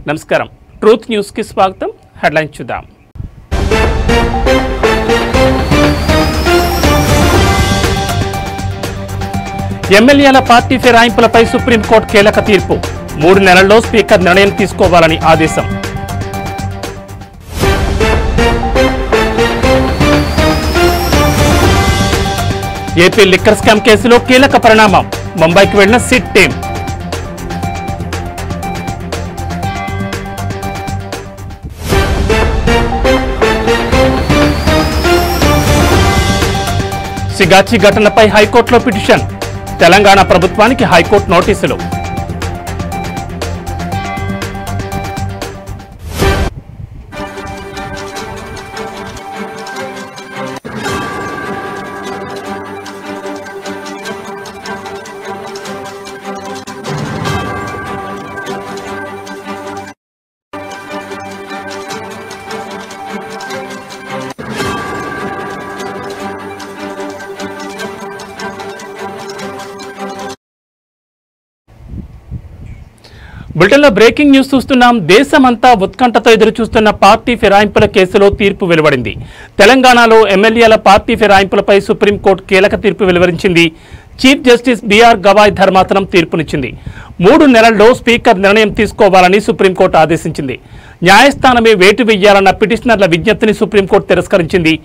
నమస్కారం truth news కి స్వాగతం హెడ్లైన్స్ చూద్దాం ఎమ్మెల్యేల పార్టీ ఫిరాయింపులపై సుప్రీంకోర్టు కీలక తీర్పు 3 నెలల్లో స్పీకర్ నిర్ణయం తీసుకోవాలని ఆదేశం ఏపీ లిక్కర్ స్కామ్ కేసులో కీలక పరిణామం ముంబైకి వెళ్లిన సిట్ టీం సిగాచి ఘటనపై హైకోర్టులో పిటిషన్ తెలంగాణ ప్రభుత్వానికి హైకోర్టు నోటీసులు బులెటిన్లో బ్రేకింగ్ న్యూస్ చూస్తున్నాం. దేశమంతా ఉత్కంఠతో ఎదురు చూస్తున్న పార్టీ ఫిరాయింపుల కేసులో తీర్పు వెలువడింది. తెలంగాణలో ఎమ్మెల్యేల పార్టీ ఫిరాయింపులపై సుప్రీంకోర్టు కీలక తీర్పు వెలువరించింది. చీఫ్ జస్టిస్ బిఆర్ గవాయ్ ధర్మాసనం తీర్పునిచ్చింది. 3 నెలల్లో స్పీకర్ నిర్ణయం తీసుకోవాలని సుప్రీంకోర్టు ఆదేశించింది. న్యాయస్థానమే వేటు వేయాలన్న పిటిషనర్ల విజ్ఞప్తిని సుప్రీంకోర్టు తిరస్కరించింది.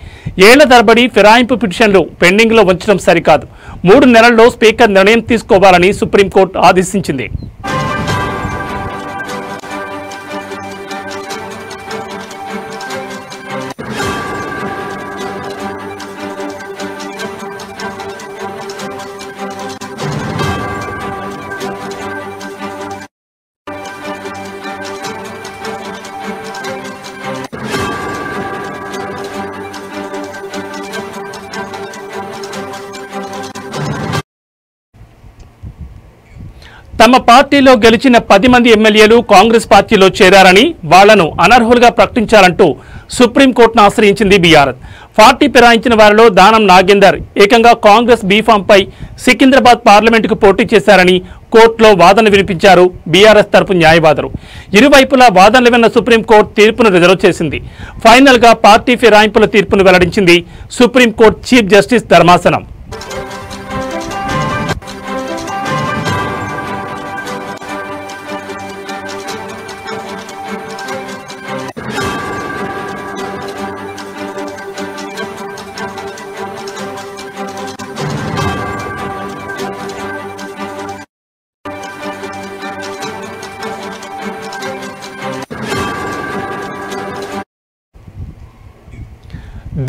ఏళ్ల తరబడి ఫిరాయింపు పిటిషన్లు పెండింగ్లో ఉంచడం సరికాదు. 3 నెలల్లో స్పీకర్ నిర్ణయం తీసుకోవాలని సుప్రీంకోర్టు ఆదేశించింది. తమ పార్టీలో గెలిచిన 10 మంది ఎమ్మెల్యేలు కాంగ్రెస్ పార్టీలో చేరారని వాళ్లను అనర్హులుగా ప్రకటించాలంటూ సుప్రీంకోర్టును ఆశ్రయించింది బీఆర్ఎస్. పార్టీ ఫిరాయించిన వారిలో దానం నాగేందర్ ఏకంగా కాంగ్రెస్ బీఫామ్పై సికింద్రాబాద్ పార్లమెంటుకు పోటీ చేశారని కోర్టులో వాదన వినిపించారు బీఆర్ఎస్ తరపు న్యాయవాదులు. ఇరువైపులా వాదనలు విన్న సుప్రీంకోర్టు తీర్పును రిజర్వ్ చేసింది. ఫైనల్ గా పార్టీ ఫిరాయింపుల తీర్పును వెల్లడించింది సుప్రీంకోర్టు చీఫ్ జస్టిస్ ధర్మాసనం.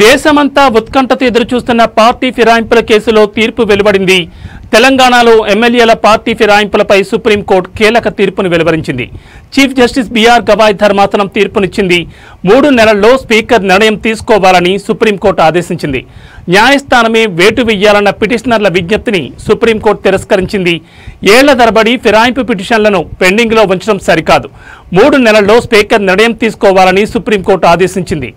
దేశమంతా ఉత్కంఠతో ఎదురుచూస్తున్న పార్టీ ఫిరాయింపుల కేసులో తీర్పు వెలువడింది. తెలంగాణలో ఎమ్మెల్యేల పార్టీ ఫిరాయింపులపై సుప్రీంకోర్టు కీలక తీర్పును వెలువరించింది. చీఫ్ జస్టిస్ బిఆర్ గవాయ్ ధర్మాసనం తీర్పునిచ్చింది. 3 నెలల్లో స్పీకర్ నిర్ణయం తీసుకోవాలని సుప్రీంకోర్టు ఆదేశించింది. న్యాయస్థానమే వేటు వేయాలన్న పిటిషనర్ల విజ్ఞప్తిని సుప్రీంకోర్టు తిరస్కరించింది. ఏళ్ల తరబడి ఫిరాయింపు పిటిషన్లను పెండింగ్లో ఉంచడం సరికాదు. 3 నెలల్లో స్పీకర్ నిర్ణయం తీసుకోవాలని సుప్రీంకోర్టు ఆదేశించింది.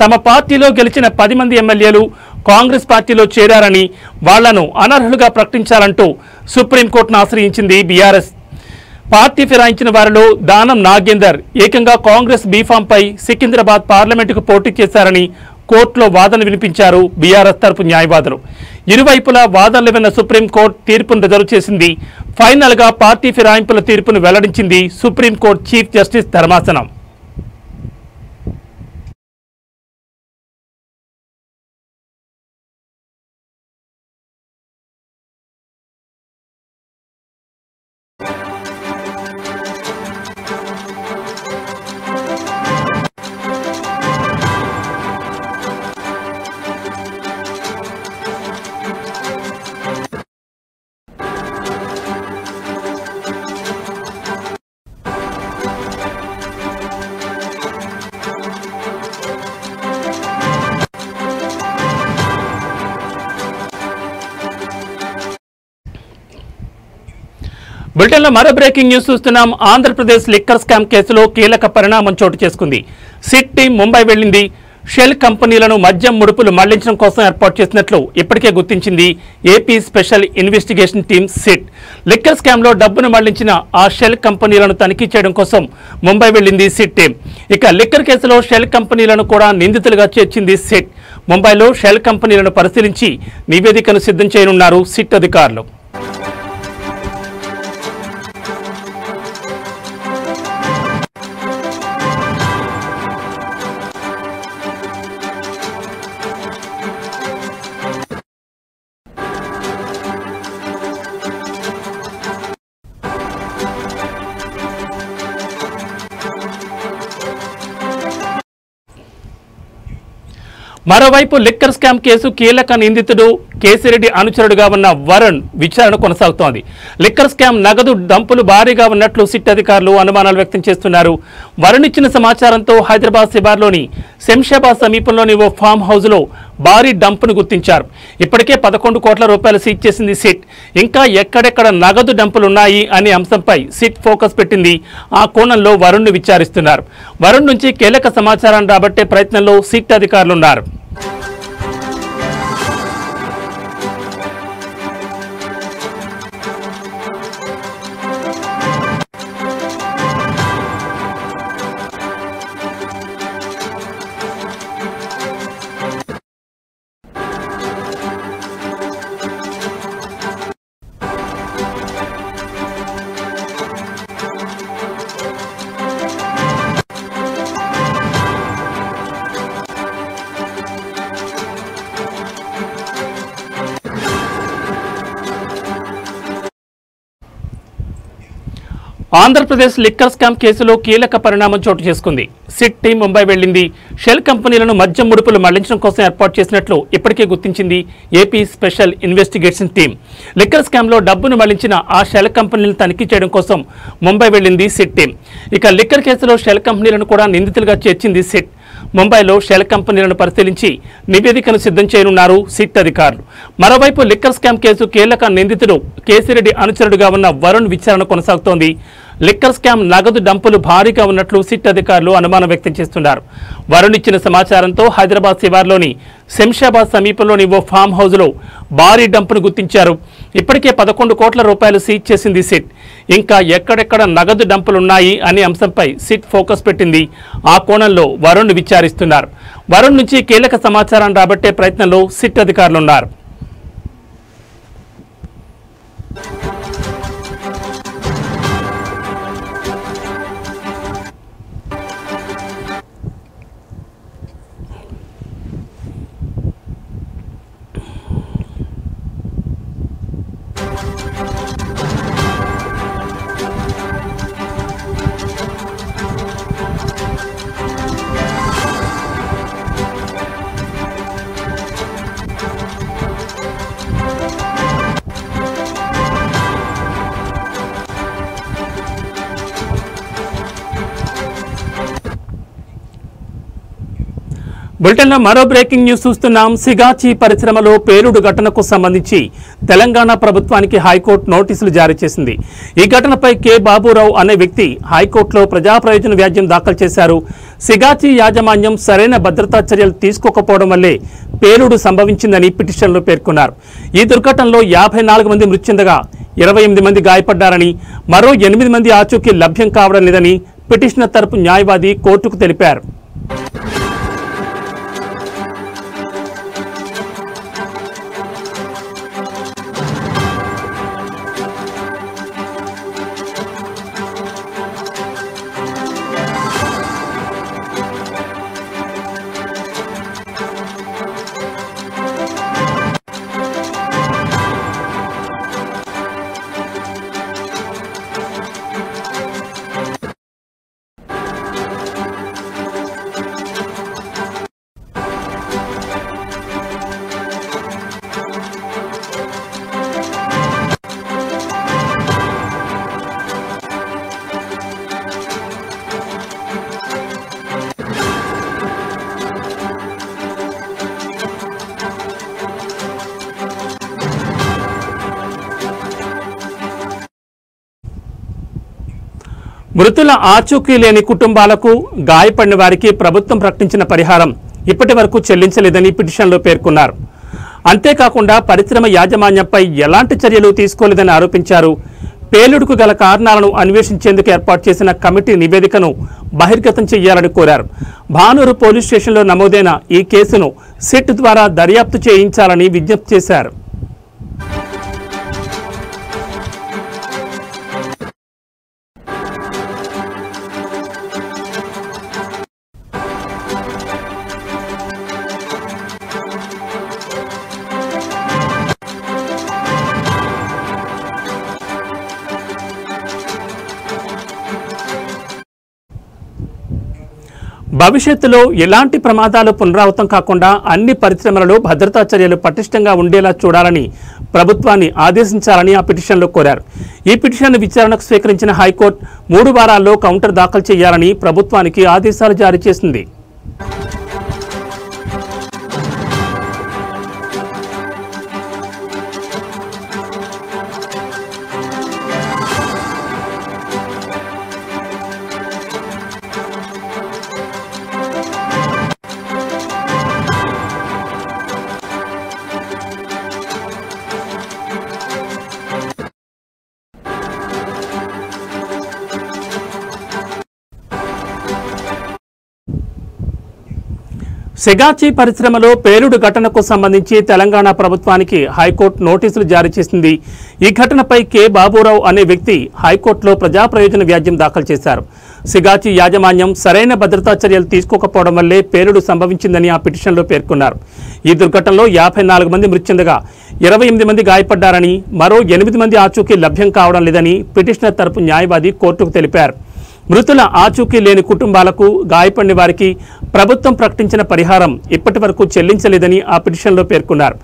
తమ పార్టీలో గెలిచిన 10 మంది ఎమ్మెల్యేలు కాంగ్రెస్ పార్టీలో చేరారని వాళ్లను అనర్హులుగా ప్రకటించాలంటూ సుప్రీంకోర్టును ఆశ్రయించింది బీఆర్ఎస్. పార్టీ ఫిరాయించిన వారిలో దానం నాగేందర్ ఏకంగా కాంగ్రెస్ బీఫామ్పై సికింద్రాబాద్ పార్లమెంటుకు పోటీ చేశారని కోర్టులో వాదన వినిపించారు బీఆర్ఎస్ తరపు న్యాయవాదులు. ఇరువైపులా వాదనలు విన్న సుప్రీంకోర్టు తీర్పును రిజర్వ్ చేసింది. ఫైనల్ గా పార్టీ ఫిరాయింపుల తీర్పును వెల్లడించింది సుప్రీంకోర్టు చీఫ్ జస్టిస్ ధర్మాసనం. బులెటిన్లో మరో బ్రేకింగ్ న్యూస్ చూస్తున్నాం. ఆంధ్రప్రదేశ్ లిక్కర్ స్కామ్ కేసులో కీలక పరిణామం చోటు చేసుకుంది. సిట్ టీం ముంబై వెళ్లింది. షెల్ కంపెనీలను మద్యం ముడుపులు మళ్లించడం కోసం ఏర్పాటు చేసినట్లు ఇప్పటికే గుర్తించింది AP special investigation team SIT. Liquor స్కామ్లో డబ్బును మళ్లించిన ఆ షెల్ కంపెనీలను తనిఖీ చేయడం కోసం ముంబై వెళ్లింది సిట్ టీం. ఇక లిక్కర్ కేసులో షెల్ కంపెనీలను కూడా నిందితులుగా చేర్చింది సిట్. ముంబైలో షెల్ కంపెనీలను పరిశీలించి నివేదికను సిద్ధం చేయనున్నారు సిట్ అధికారులు. మరోవైపు లిక్కర్ స్కామ్ కేసు కీలక నిందితుడు కేసిరెడ్డి అనుచరుడుగా ఉన్న వరుణ్ విచారణ కొనసాగుతోంది. లిక్కర్ స్కామ్ నగదు డంపులు భారీగా ఉన్నట్లు సిట్ అధికారులు అనుమానాలు వ్యక్తం చేస్తున్నారు. వరుణ్ ఇచ్చిన సమాచారంతో హైదరాబాద్ శివార్లోని శంషాబాద్ సమీపంలోని ఓ ఫామ్ హౌస్లో భారీ డంపును గుర్తించారు. ఇప్పటికే 11 కోట్ల రూపాయలు సీజ్ చేసింది సిట్. ఇంకా ఎక్కడెక్కడ నగదు డంపులున్నాయి అనే అంశంపై సిట్ ఫోకస్ పెట్టింది. ఆ కోణంలో వరుణ్ను విచారిస్తున్నారు. వరుణ్ నుంచి కీలక సమాచారాన్ని రాబట్టే ప్రయత్నంలో సిట్ అధికారులున్నారు. ఆంధ్రప్రదేశ్ లిక్కర్ స్కామ్ కేసులో కీలక పరిణామం చోటు చేసుకుంది. సిట్ టీం ముంబై వెళ్లింది. షెల్ కంపెనీలను మద్యం ముడుపులు మళ్లించడం కోసం ఏర్పాటు చేసినట్లు ఇప్పటికే గుర్తించింది AP special investigation team. Liquor స్కామ్లో డబ్బును మళ్లించిన ఆ షెల్ కంపెనీలను తనిఖీ చేయడం కోసం ముంబై వెళ్లింది సిట్ టీం. ఇక లిక్కర్ కేసులో షెల్ కంపెనీలను కూడా నిందితులుగా చేర్చింది సిట్. ముంబైలో షెల్ కంపెనీలను పరిశీలించి నివేదికను సిద్ధం చేయనున్నారు సిట్ అధికారులు. మరోవైపు లిక్కర్ స్కామ్ కేసు కీలక నిందితుడు కేసిరెడ్డి అనుచరుడుగా ఉన్న వరుణ్ విచారణ కొనసాగుతోంది. లిక్కర్ స్కామ్ నగదు డంపులు భారీగా ఉన్నట్లు సిట్ అధికారులు అనుమానం వ్యక్తం చేస్తున్నారు. వరుణ్ ఇచ్చిన సమాచారంతో హైదరాబాద్ శివార్లోని శంషాబాద్ సమీపంలోని ఓ ఫామ్ హౌస్లో భారీ డంపును గుర్తించారు. ఇప్పటికే 11 కోట్ల రూపాయలు సీజ్ చేసింది సిట్. ఇంకా ఎక్కడెక్కడ నగదు డంపులున్నాయి అనే అంశంపై సిట్ ఫోకస్ పెట్టింది. ఆ కోణంలో వరుణ్ విచారిస్తున్నారు. వరుణ్ నుంచి కీలక సమాచారం రాబట్టే ప్రయత్నంలో సిట్ అధికారులున్నారు. బులెటిన్లో మరో బ్రేకింగ్ న్యూస్ చూస్తున్నాం. సిగాచి పరిశ్రమలో పేలుడు ఘటనకు సంబంధించి తెలంగాణ ప్రభుత్వానికి హైకోర్టు నోటీసులు జారీ చేసింది. ఈ ఘటనపై కె బాబురావు అనే వ్యక్తి హైకోర్టులో ప్రజా ప్రయోజన వ్యాజ్యం దాఖలు చేశారు. సిగాచి యాజమాన్యం సరైన భద్రతా చర్యలు తీసుకోకపోవడం వల్లే పేలుడు సంభవించిందని పిటిషన్లో పేర్కొన్నారు. ఈ దుర్ఘటనలో 54 మంది మృతి చెందగా 28 మంది గాయపడ్డారని, మరో 8 మంది ఆచూకీ లభ్యం కావడం లేదని పిటిషనర్ తరపు న్యాయవాది కోర్టుకు తెలిపారు. మృతుల ఆచూకీ లేని కుటుంబాలకు గాయపడిన వారికి ప్రభుత్వం ప్రకటించిన పరిహారం ఇప్పటి వరకు చెల్లించలేదని పిటిషన్లో పేర్కొన్నారు. అంతేకాకుండా పరిశ్రమ యాజమాన్యంపై ఎలాంటి చర్యలు తీసుకోలేదని ఆరోపించారు. పేలుడుకు గల కారణాలను అన్వేషించేందుకు ఏర్పాటు చేసిన కమిటీ నివేదికను బహిర్గతం చేయాలని కోరారు. భానూరు పోలీస్ స్టేషన్లో నమోదైన ఈ కేసును సిట్ ద్వారా దర్యాప్తు చేయించాలని విజ్ఞప్తి చేశారు. భవిష్యత్తులో ఎలాంటి ప్రమాదాలు పునరావృతం కాకుండా అన్ని పరిశ్రమలలో భద్రతా చర్యలు పటిష్టంగా ఉండేలా చూడాలని ప్రభుత్వాన్ని ఆదేశించాలని ఆ పిటిషన్లో కోరారు. ఈ పిటిషన్ విచారణకు స్వీకరించిన హైకోర్టు 3 వారాల్లో కౌంటర్ దాఖలు చేయాలని ప్రభుత్వానికి ఆదేశాలు జారీ చేసింది. సెగాచి పరిశ్రమలో పేలుడు ఘటనకు సంబంధించి తెలంగాణ ప్రభుత్వానికి హైకోర్టు నోటీసులు జారీ చేసింది. ఈ ఘటనపై కె బాబురావు అనే వ్యక్తి హైకోర్టులో ప్రజా ప్రయోజన వ్యాజ్యం దాఖలు చేశారు. సెగాచి యాజమాన్యం సరైన భద్రతా చర్యలు తీసుకోకపోవడం వల్లే పేలుడు సంభవించిందని ఆ పిటిషన్లో పేర్కొన్నారు. ఈ దుర్ఘటనలో 54 మంది మృతి చెందగా 28 మంది గాయపడ్డారని, మరో 8 మంది ఆచూకీ లభ్యం కావడం లేదని పిటిషనర్ తరపు న్యాయవాది కోర్టుకు తెలిపారు. మృతుల ఆచూకీ లేని కుటుంబాలకు, గాయపడిన వారికి ప్రభుత్వం ప్రకటించిన పరిహారం ఇప్పటి వరకు చెల్లించలేదని ఆ పిటిషన్లో పేర్కొన్నారు.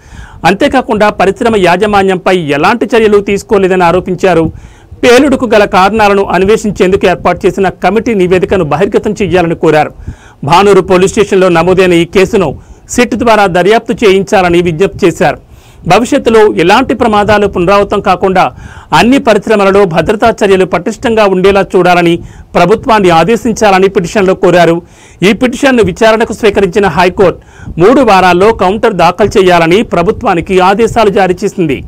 అంతేకాకుండా పరిశ్రమ యాజమాన్యంపై ఎలాంటి చర్యలు తీసుకోలేదని ఆరోపించారు. పేలుడుకు గల కారణాలను అన్వేషించేందుకు ఏర్పాటు చేసిన కమిటీ నివేదికను బహిర్గతం చేయాలని కోరారు. భానూరు పోలీస్ స్టేషన్లో నమోదైన ఈ కేసును సిట్ ద్వారా దర్యాప్తు చేయించాలని విజ్ఞప్తి చేశారు. భవిష్యత్తులో ఎలాంటి ప్రమాదాలు పునరావృతం కాకుండా అన్ని పరిశ్రమలలో భద్రతా చర్యలు పటిష్టంగా ఉండేలా చూడాలని ప్రభుత్వాన్ని ఆదేశించాలని పిటిషన్లో కోరారు. ఈ పిటిషన్ను విచారణకు స్వీకరించిన హైకోర్టు 3 వారాల్లో కౌంటర్ దాఖలు చేయాలని ప్రభుత్వానికి ఆదేశాలు జారీ చేసింది.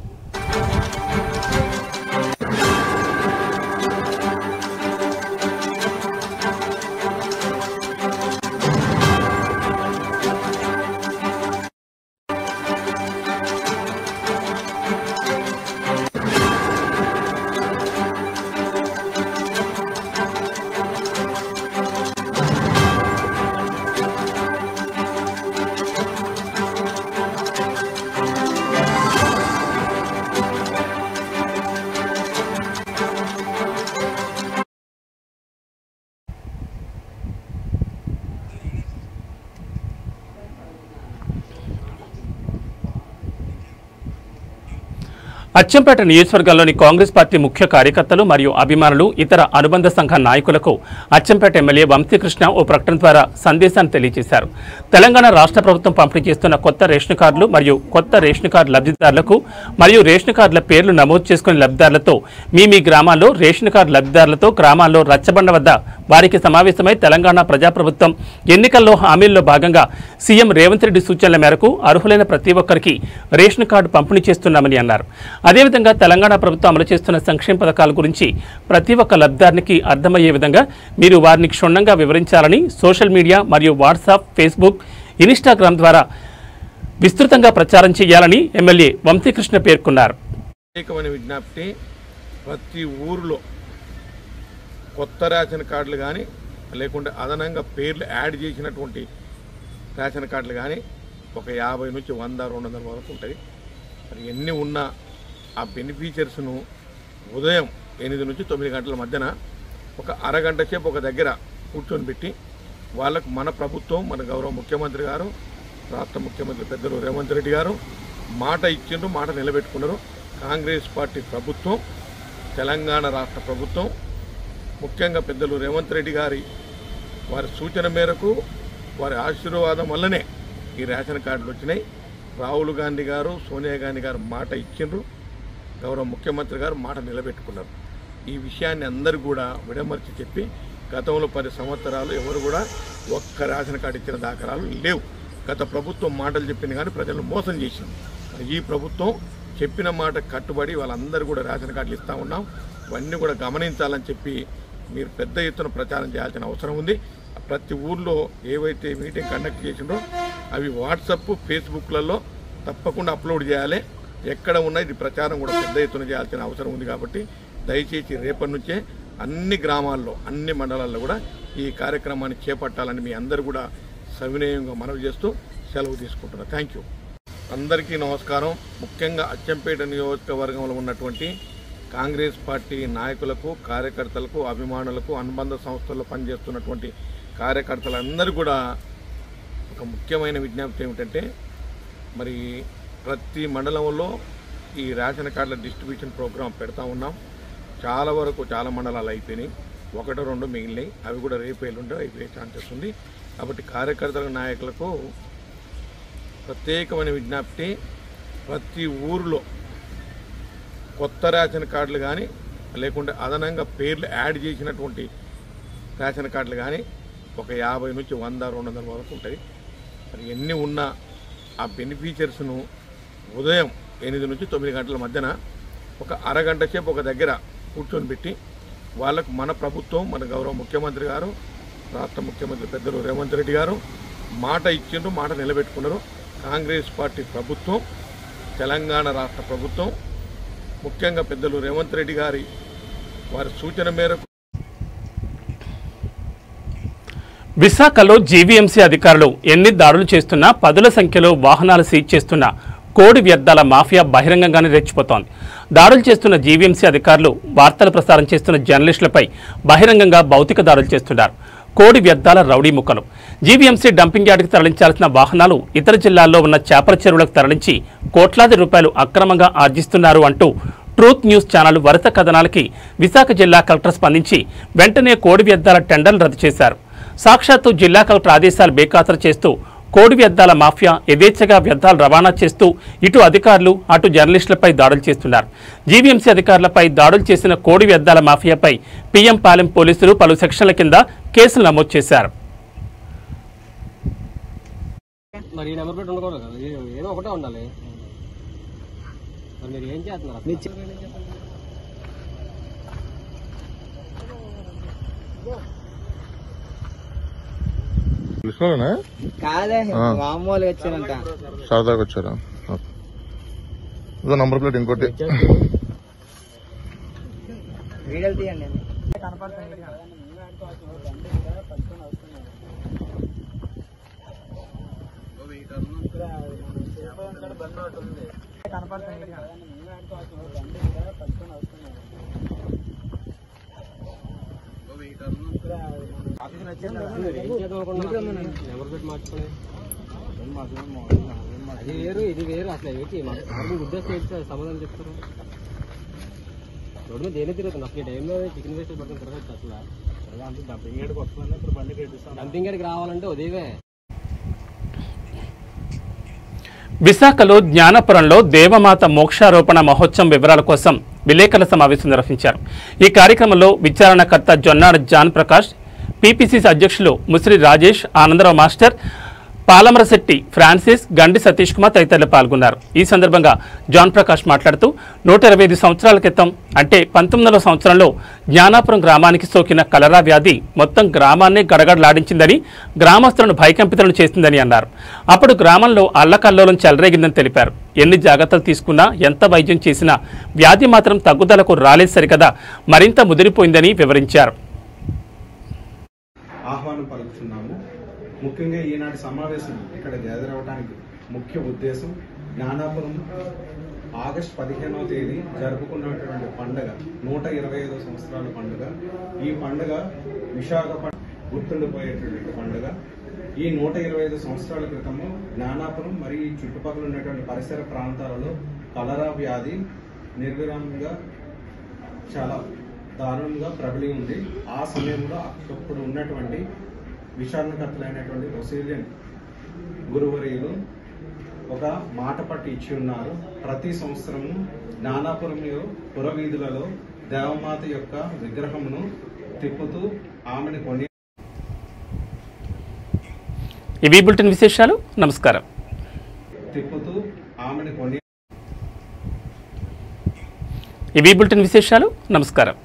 అచ్చంపేట నియోజకవర్గంలోని కాంగ్రెస్ పార్టీ ముఖ్య కార్యకర్తలు మరియు అభిమానులు, ఇతర అనుబంధ సంఘ నాయకులకు అచ్చంపేట ఎమ్మెల్యే వంశీకృష్ణ ఓ ప్రకటన ద్వారా సందేశాన్ని తెలియజేశారు. తెలంగాణ రాష్ట్ర ప్రభుత్వం పంపిణీ చేస్తున్న కొత్త రేషన్ కార్డులు మరియు కొత్త రేషన్ కార్డు లబ్ధిదారులకు మరియు రేషన్ కార్డుల పేర్లు నమోదు చేసుకునే లబ్ధిదారులతో మీ గ్రామాల్లో రేషన్ కార్డు లబ్ధిదారులతో గ్రామాల్లో రచ్చబండ వద్ద వారికి సమావేశమై తెలంగాణ ప్రజాప్రభుత్వం ఎన్నికల్లో హామీల్లో భాగంగా సీఎం రేవంత్ రెడ్డి సూచనల మేరకు అర్హులైన ప్రతి ఒక్కరికి రేషన్ కార్డు పంపిణీ చేస్తున్నామని అన్నారు. అదేవిధంగా తెలంగాణ ప్రభుత్వం అమలు చేస్తున్న సంక్షేమ పథకాల గురించి ప్రతి ఒక్క లబ్ధిదారునికి అర్థమయ్యే విధంగా మీరు వారిని క్షుణ్ణంగా వివరించాలని సోషల్ మీడియా మరియు వాట్సాప్, ఫేస్బుక్, ఇన్స్టాగ్రామ్ ద్వారా విస్తృతంగా ప్రచారం చేయాలని ఎమ్మెల్యే వంశీకృష్ణ పేర్కొన్నారు. విజ్ఞప్తి, ప్రతి ఊరిలో కొత్త రేషన్ కార్డులు కానీ లేకుంటే అదనంగా పేర్లు యాడ్ చేసినటువంటి రేషన్ కార్డులు కానీ ఒక 50 నుంచి 100, 200 వరకు ఉంటాయి. మరి ఎన్ని ఉన్నా ఆ బెనిఫిషియర్స్ను ఉదయం 8 నుంచి 9 గంటల మధ్యన ఒక అరగంట సేపు ఒక దగ్గర కూర్చొని పెట్టి వాళ్ళకు మన ప్రభుత్వం, మన గౌరవ ముఖ్యమంత్రి గారు, రాష్ట్ర ముఖ్యమంత్రి పెద్దలు రేవంత్ రెడ్డి గారు మాట ఇచ్చిండ్రు, మాట నిలబెట్టుకున్నారు. కాంగ్రెస్ పార్టీ ప్రభుత్వం, తెలంగాణ రాష్ట్ర ప్రభుత్వం, ముఖ్యంగా పెద్దలు రేవంత్ రెడ్డి గారి వారి సూచన మేరకు, వారి ఆశీర్వాదం వల్లనే ఈ రేషన్ కార్డులు వచ్చినాయి. రాహుల్ గాంధీ గారు, సోనియా గాంధీ గారు మాట ఇచ్చిండ్రు, గౌరవ ముఖ్యమంత్రి గారు మాట నిలబెట్టుకున్నారు. ఈ విషయాన్ని అందరూ కూడా విడమర్చి చెప్పి గతంలో 10 సంవత్సరాలు ఎవరు కూడా ఒక్క రేషన్ కార్డు ఇచ్చిన దాఖలాలు లేవు. గత ప్రభుత్వం మాటలు చెప్పింది కానీ ప్రజలను మోసం చేసింది. ఈ ప్రభుత్వం చెప్పిన మాట కట్టుబడి వాళ్ళందరూ కూడా రేషన్ కార్డులు ఇస్తూ ఉన్నాం. ఇవన్నీ కూడా గమనించాలని చెప్పి మీరు పెద్ద ఎత్తున ప్రచారం చేయాల్సిన అవసరం ఉంది. ప్రతి ఊర్లో ఏవైతే మీటింగ్ కండక్ట్ చేసిండో అవి వాట్సాప్ ఫేస్బుక్లలో తప్పకుండా అప్లోడ్ చేయాలి. ఎక్కడ ఉన్నా ఇది ప్రచారం కూడా పెద్ద ఎత్తున చేయాల్సిన అవసరం ఉంది. కాబట్టి దయచేసి రేపటి నుంచే అన్ని గ్రామాల్లో అన్ని మండలాల్లో కూడా ఈ కార్యక్రమాన్ని చేపట్టాలని మీ అందరూ కూడా సవినయంగా మనవి చేస్తూ సెలవు తీసుకుంటున్నాను. Thank you. అందరికీ నమస్కారం. ముఖ్యంగా అచ్చంపేట నియోజకవర్గంలో ఉన్నటువంటి కాంగ్రెస్ పార్టీ నాయకులకు, కార్యకర్తలకు, అభిమానులకు, అనుబంధ సంస్థల్లో పనిచేస్తున్నటువంటి కార్యకర్తలందరూ కూడా ఒక ముఖ్యమైన విజ్ఞప్తి ఏమిటంటే, మరి ప్రతి మండలంలో ఈ రేషన్ కార్డుల డిస్ట్రిబ్యూషన్ ప్రోగ్రాం పెడతా ఉన్నాం. చాలా వరకు చాలా మండలాలు అయిపోయినాయి, 1-2 మిగిలినాయి. అవి కూడా రేపు ఎల్లుండి అయిపోయే ఛాన్సెస్ ఉంది. కాబట్టి కార్యకర్తల నాయకులకు ప్రత్యేకమైన విజ్ఞప్తి, ప్రతి ఊరిలో కొత్త రేషన్ కార్డులు కానీ లేకుంటే అదనంగా పేర్లు యాడ్ చేసినటువంటి రేషన్ కార్డులు కానీ ఒక 50 నుంచి 100-200 వరకు ఉంటాయి. మరి ఎన్ని ఉన్నా ఆ బెనిఫిషియర్స్ను ఉదయం 8 నుంచి 9 గంటల మధ్యన ఒక అరగంట సేపు ఒక దగ్గర కూర్చొని పెట్టి వాళ్ళకు మన ప్రభుత్వం, మన గౌరవ ముఖ్యమంత్రి గారు, రాష్ట్ర ముఖ్యమంత్రి పెద్దలు రేవంత్ రెడ్డి గారు మాట ఇచ్చిండ్రు, మాట నిలబెట్టుకున్నారు. కాంగ్రెస్ పార్టీ ప్రభుత్వం, తెలంగాణ రాష్ట్ర ప్రభుత్వం, ముఖ్యంగా పెద్దలు రేవంత్ రెడ్డి గారి వారి సూచన మేరకు విశాఖలో జీవీఎంసీ అధికారులు ఎన్ని దాడులు చేస్తున్నా, పదుల సంఖ్యలో వాహనాలు సీజ్ చేస్తున్నా కోడి వ్యర్థాల మాఫియా బహిరంగంగానే రెచ్చిపోతోంది. దాడులు చేస్తున్న జీవీఎంసీ అధికారులు వార్తలు ప్రసారం చేస్తున్న జర్నలిస్టులపై బహిరంగంగా భౌతిక దాడులు చేస్తున్నారు. కోడి వ్యర్థాల రౌడీ ముక్కలు. జీవీఎంసీ డంపింగ్ యార్డుకి తరలించాల్సిన వాహనాలు ఇతర జిల్లాల్లో ఉన్న చేపల చెరువులకు తరలించి కోట్లాది రూపాయలు అక్రమంగా ఆర్జిస్తున్నారు అంటూ ట్రూత్ న్యూస్ ఛానల్ వరుస కథనాలకి విశాఖ జిల్లా కలెక్టర్ స్పందించి వెంటనే కోడి వ్యర్థాల టెండర్లు రద్దు చేశారు. సాక్షాత్తు జిల్లా కలెక్టర్ ఆదేశాలు బేఖాతరు చేస్తూ కోడి వ్యర్థాల మాఫియా యథేచ్ఛగా వ్యర్థాలు రవాణా చేస్తూ ఇటు అధికారులు అటు జర్నలిస్టులపై దాడులు చేస్తున్నారు. జీవీఎంసీ అధికారులపై దాడులు చేసిన కోడి వ్యర్థాల మాఫియాపై పిఎం పాలెం పోలీసులు పలు సెక్షన్ల కింద కేసులు నమోదు చేశారు. మరి నెంబర్ ప్లేట్ ఉండకూడదు కదా, ఏదో ఒకటే ఉండాలి. మరి మీరు ఏం చేస్తున్నారు? కాదే మామూలుగా వచ్చానంట, సరదాగా వచ్చారా? ఇదో నంబర్ ప్లేట్ ఇంకోటి వీడియోలు తీయండి. కనపడుతుంది నెంబర్ ప్లేట్ మార్చుకోండి. అది వేరు ఇది వేరు, అసలు ఏంటి ఉద్దేశం ఏంటి? సమాధానం చెప్తారు. రోడ్డు మీద దేని తిరుగుతుంది అసలు ఈ టైంలో చికెన్ వేస్ట్ పడుతుంది తిరగచ్చు. అసలు డంపింగ్ యార్డ్కి రావాలంటే ఉదయమే. విశాఖలో జ్ఞానపురంలో దేవమాత మోక్షారోపణ మహోత్సవం వివరాల కోసం విలేకరుల సమావేశం నిర్వహించారు. ఈ కార్యక్రమంలో విచారణకర్త జొన్నాడ జాన్ ప్రకాష్, పీపీసీసీ అధ్యక్షులు ముసిరి రాజేష్, ఆనందరావు మాస్టర్, పాలమరశెట్టి ఫ్రాన్సిస్, గండి సతీష్ కుమార్ తదితరులు పాల్గొన్నారు. ఈ సందర్భంగా జాన్ ప్రకాష్ మాట్లాడుతూ 125 సంవత్సరాల క్రితం అంటే 19వ సంవత్సరంలో జ్ఞానాపురం గ్రామానికి సోకిన కలరా వ్యాధి మొత్తం గ్రామాన్నే గడగడలాడించిందని, గ్రామస్తులను భయకంపితులను చేసిందని అన్నారు. అప్పుడు గ్రామంలో అల్లకల్లోలం చెలరేగిందని తెలిపారు. ఎన్ని జాగ్రత్తలు తీసుకున్నా, ఎంత వైద్యం చేసినా వ్యాధి మాత్రం తగ్గుదలకు రాలేదు సరికదా, మరింత ముదిరిపోయిందని వివరించారు. ఆహ్వానం పలుకుతున్నాము. ముఖ్యంగా ఈనాటి సమావేశం ఇక్కడ గ్యాదర్ అవడానికి ముఖ్య ఉద్దేశం జ్ఞానాపురం ఆగస్టు 15వ తేదీ జరుపుకున్నటువంటి పండుగ 125 సంవత్సరాల పండుగ. ఈ పండుగ విశాఖపట్నం గుర్తుండిపోయేటువంటి పండుగ. ఈ 125 సంవత్సరాల క్రితము జ్ఞానాపురం మరియు ఈ చుట్టుపక్కల ఉన్నటువంటి పరిసర ప్రాంతాలలో కలరా వ్యాధి నిర్విరామంగా చాలా దారుణంగా ప్రబలి ఉంది. ఆ సమయంలో అప్పుడు ఉన్నటువంటి విచారణకర్తలైనటువంటి రొసేలియన్ గురువర్యులు ఒక మాట పట్టి ఇచ్చి ఉన్నారు. ప్రతి సంవత్సరము జ్ఞానాపురంలో పురవీధులలో దేవమాత యొక్క విగ్రహమును తిప్పుతూ ఆమెను కొని ఇవి బులెటిన్ విశేషాలు. నమస్కారం. తిప్పుతూ ఆమెను కొని ఇవి బులెటిన్ విశేషాలు. నమస్కారం.